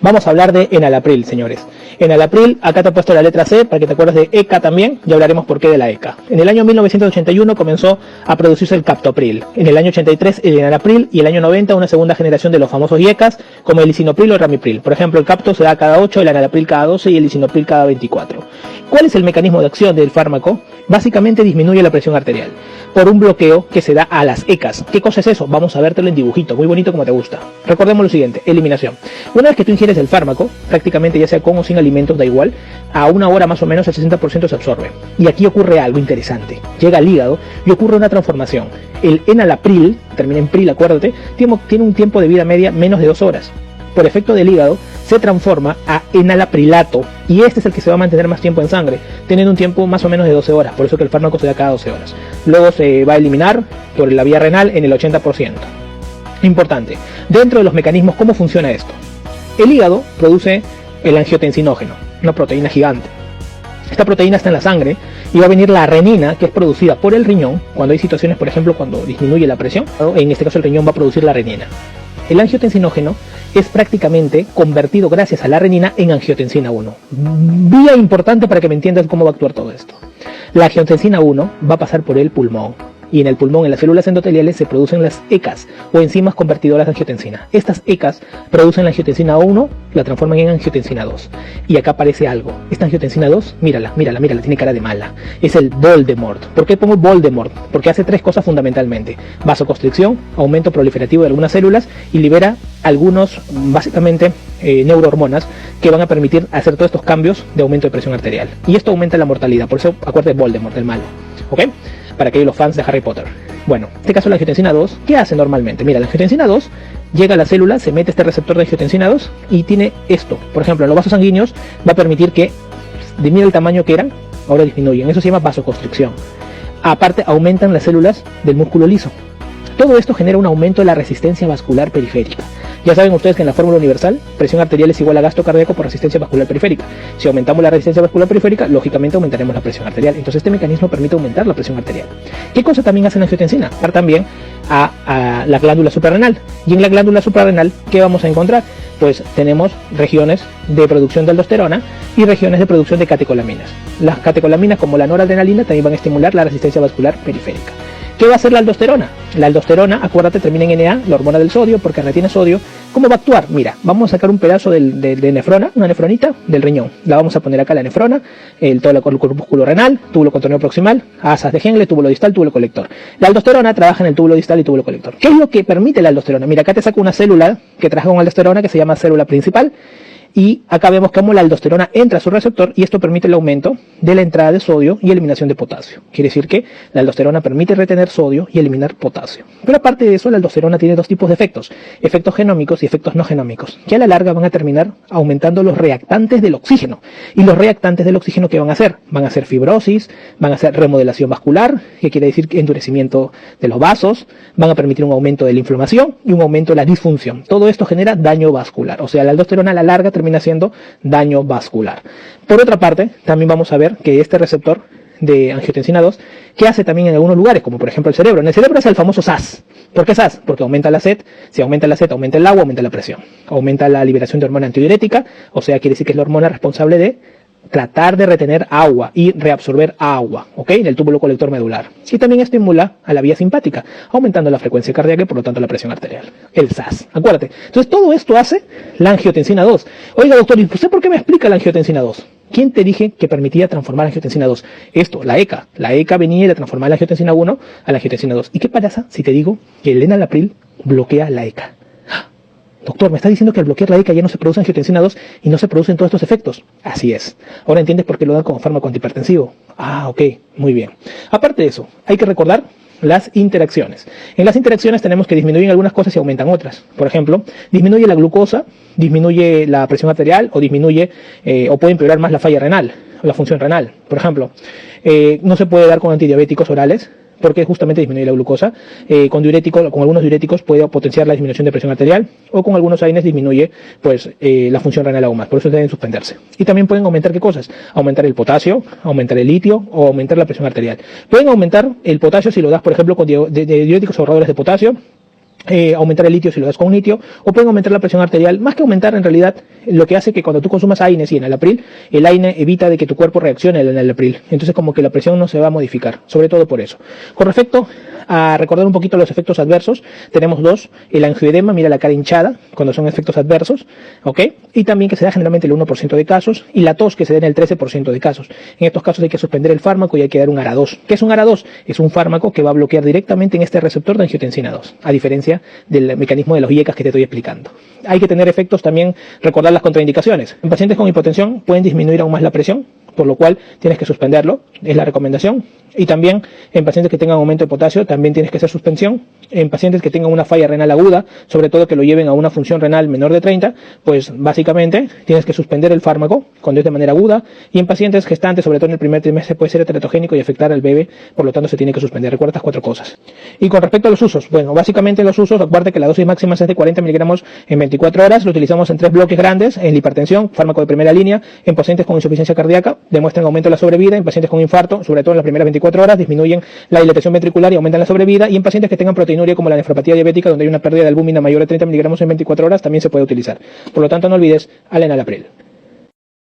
Vamos a hablar de enalapril, señores. Enalapril, acá te he puesto la letra C para que te acuerdes de ECA también, y hablaremos por qué de la ECA. En el año 1981 comenzó a producirse el captopril, en el año 83 el enalapril y el año 90 una segunda generación de los famosos IECAs como el lisinopril o el ramipril. Por ejemplo, el capto se da cada 8, el enalapril cada 12 y el lisinopril cada 24. ¿Cuál es el mecanismo de acción del fármaco? Básicamente disminuye la presión arterial por un bloqueo que se da a las ECAs. ¿Qué cosa es eso? Vamos a vértelo en dibujito, muy bonito como te gusta. Recordemos lo siguiente, eliminación. Una vez que tú ingieres el fármaco, prácticamente ya sea con o sin alimentos, da igual, a una hora más o menos el 60% se absorbe. Y aquí ocurre algo interesante. Llega al hígado y ocurre una transformación. El enalapril, termina en pril, acuérdate, tiene un tiempo de vida media menos de 2 horas. Por efecto del hígado, se transforma a enalaprilato, y este es el que se va a mantener más tiempo en sangre, teniendo un tiempo más o menos de 12 horas, por eso que el fármaco se da cada 12 horas. Luego se va a eliminar por la vía renal en el 80%. Importante, dentro de los mecanismos, ¿cómo funciona esto? El hígado produce el angiotensinógeno, una proteína gigante. Esta proteína está en la sangre y va a venir la renina, que es producida por el riñón, cuando hay situaciones, por ejemplo, cuando disminuye la presión, en este caso el riñón va a producir la renina. El angiotensinógeno es prácticamente convertido gracias a la renina en angiotensina 1. Vía importante para que me entiendas cómo va a actuar todo esto. La angiotensina 1 va a pasar por el pulmón. Y en el pulmón, en las células endoteliales, se producen las ECAs o enzimas convertidoras de angiotensina. Estas ECAs producen la angiotensina 1, la transforman en angiotensina 2. Y acá aparece algo. Esta angiotensina 2, mírala, tiene cara de mala. Es el Voldemort. ¿Por qué pongo Voldemort? Porque hace 3 cosas fundamentalmente. Vasoconstricción, aumento proliferativo de algunas células y libera algunos, básicamente, neurohormonas que van a permitir hacer todos estos cambios de aumento de presión arterial. Y esto aumenta la mortalidad. Por eso, acuérdate de Voldemort, el malo. ¿Ok? Para aquellos los fans de Harry Potter. Bueno, en este caso la angiotensina 2, ¿qué hace normalmente? Mira, la angiotensina 2 llega a la célula, se mete este receptor de angiotensina 2 y tiene esto. Por ejemplo, en los vasos sanguíneos va a permitir que, mira el tamaño que eran, ahora disminuyen. Eso se llama vasoconstricción. Aparte, aumentan las células del músculo liso. Todo esto genera un aumento de la resistencia vascular periférica. Ya saben ustedes que en la fórmula universal, presión arterial es igual a gasto cardíaco por resistencia vascular periférica. Si aumentamos la resistencia vascular periférica, lógicamente aumentaremos la presión arterial. Entonces este mecanismo permite aumentar la presión arterial. ¿Qué cosa también hace la angiotensina? Dar también a la glándula suprarrenal. Y en la glándula suprarrenal, ¿qué vamos a encontrar? Pues tenemos regiones de producción de aldosterona y regiones de producción de catecolaminas. Las catecolaminas, como la noradrenalina, también van a estimular la resistencia vascular periférica. ¿Qué va a hacer la aldosterona? La aldosterona, acuérdate, termina en Na, la hormona del sodio, porque retiene sodio. ¿Cómo va a actuar? Mira, vamos a sacar un pedazo de nefrona, una nefronita del riñón. La vamos a poner acá, la nefrona, todo el corpúsculo renal, túbulo contorneo proximal, asas de Henle, túbulo distal, túbulo colector. La aldosterona trabaja en el túbulo distal y túbulo colector. ¿Qué es lo que permite la aldosterona? Mira, acá te saco una célula que trabaja con aldosterona que se llama célula principal. Y acá vemos cómo la aldosterona entra a su receptor y esto permite el aumento de la entrada de sodio y eliminación de potasio. Quiere decir que la aldosterona permite retener sodio y eliminar potasio. Pero aparte de eso, la aldosterona tiene 2 tipos de efectos. Efectos genómicos y efectos no genómicos, que a la larga van a terminar aumentando los reactantes del oxígeno. Y los reactantes del oxígeno, ¿qué van a hacer? Van a hacer fibrosis, van a hacer remodelación vascular, que quiere decir endurecimiento de los vasos, van a permitir un aumento de la inflamación y un aumento de la disfunción. Todo esto genera daño vascular. O sea, la aldosterona a la larga termina haciendo daño vascular. Por otra parte, también vamos a ver que este receptor de angiotensina 2, que hace también en algunos lugares, como por ejemplo el cerebro. En el cerebro es el famoso SAS. ¿Por qué SAS? Porque aumenta la sed. Si aumenta la sed, aumenta el agua, aumenta la presión. Aumenta la liberación de hormona antidiurética, o sea, quiere decir que es la hormona responsable de tratar de retener agua y reabsorber agua, ¿ok? En el túbulo colector medular. Y también estimula a la vía simpática, aumentando la frecuencia cardíaca y por lo tanto la presión arterial. El SAS, acuérdate. Entonces todo esto hace la angiotensina 2. Oiga doctor, ¿y usted por qué me explica la angiotensina 2? ¿Quién te dije que permitía transformar la angiotensina 2? Esto, la ECA. La ECA venía y la transformaba la angiotensina 1 a la angiotensina 2. ¿Y qué pasa si te digo que el enalapril bloquea la ECA? Doctor, me está diciendo que al bloquear la ECA ya no se produce angiotensina 2 y no se producen todos estos efectos. Así es. Ahora entiendes por qué lo dan como fármaco antihipertensivo. Ah, ok, muy bien. Aparte de eso, hay que recordar las interacciones. En las interacciones tenemos que disminuyen algunas cosas y aumentan otras. Por ejemplo, disminuye la glucosa, disminuye la presión arterial o disminuye o puede empeorar más la falla renal, la función renal. Por ejemplo, no se puede dar con antidiabéticos orales, porque justamente disminuye la glucosa. Con algunos diuréticos puede potenciar la disminución de presión arterial, o con algunos AINES disminuye pues la función renal aún más, por eso deben suspenderse. Y también pueden aumentar ¿qué cosas? Aumentar el potasio, aumentar el litio o aumentar la presión arterial. Pueden aumentar el potasio si lo das, por ejemplo, con diuréticos ahorradores de potasio, aumentar el litio si lo das con un litio, o pueden aumentar la presión arterial. Más que aumentar, en realidad, lo que hace que cuando tú consumas AINES y enalapril, el AINE evita de que tu cuerpo reaccione al enalapril. Entonces como que la presión no se va a modificar, sobre todo por eso. Con respecto a recordar un poquito los efectos adversos, tenemos dos: el angioedema, mira la cara hinchada, cuando son efectos adversos, ¿ok? Y también que se da generalmente el 1% de casos, y la tos que se da en el 13% de casos. En estos casos hay que suspender el fármaco y hay que dar un ARA2. ¿Qué es un ARA2? Es un fármaco que va a bloquear directamente en este receptor de angiotensina 2, a diferencia del mecanismo de los IECAs que te estoy explicando. Hay que tener efectos también, recordar las contraindicaciones. En pacientes con hipotensión pueden disminuir aún más la presión, por lo cual tienes que suspenderlo, es la recomendación. Y también en pacientes que tengan aumento de potasio también tienes que hacer suspensión. En pacientes que tengan una falla renal aguda, sobre todo que lo lleven a una función renal menor de 30, pues básicamente tienes que suspender el fármaco cuando es de manera aguda. Y en pacientes gestantes, sobre todo en el primer trimestre, puede ser teratogénico y afectar al bebé, por lo tanto se tiene que suspender. Recuerda estas 4 cosas. Y con respecto a los usos, bueno, básicamente los usos, acuérdate que la dosis máxima es de 40 miligramos en 24 horas, lo utilizamos en 3 bloques grandes: en la hipertensión, fármaco de primera línea; en pacientes con insuficiencia cardíaca, demuestran aumento de la sobrevida; en pacientes con infarto, sobre todo en las primeras 24 horas, disminuyen la dilatación ventricular y aumentan la sobrevida; y en pacientes que tengan proteinuria como la nefropatía diabética, donde hay una pérdida de albúmina mayor de 30 miligramos en 24 horas, también se puede utilizar. Por lo tanto, no olvides al enalapril.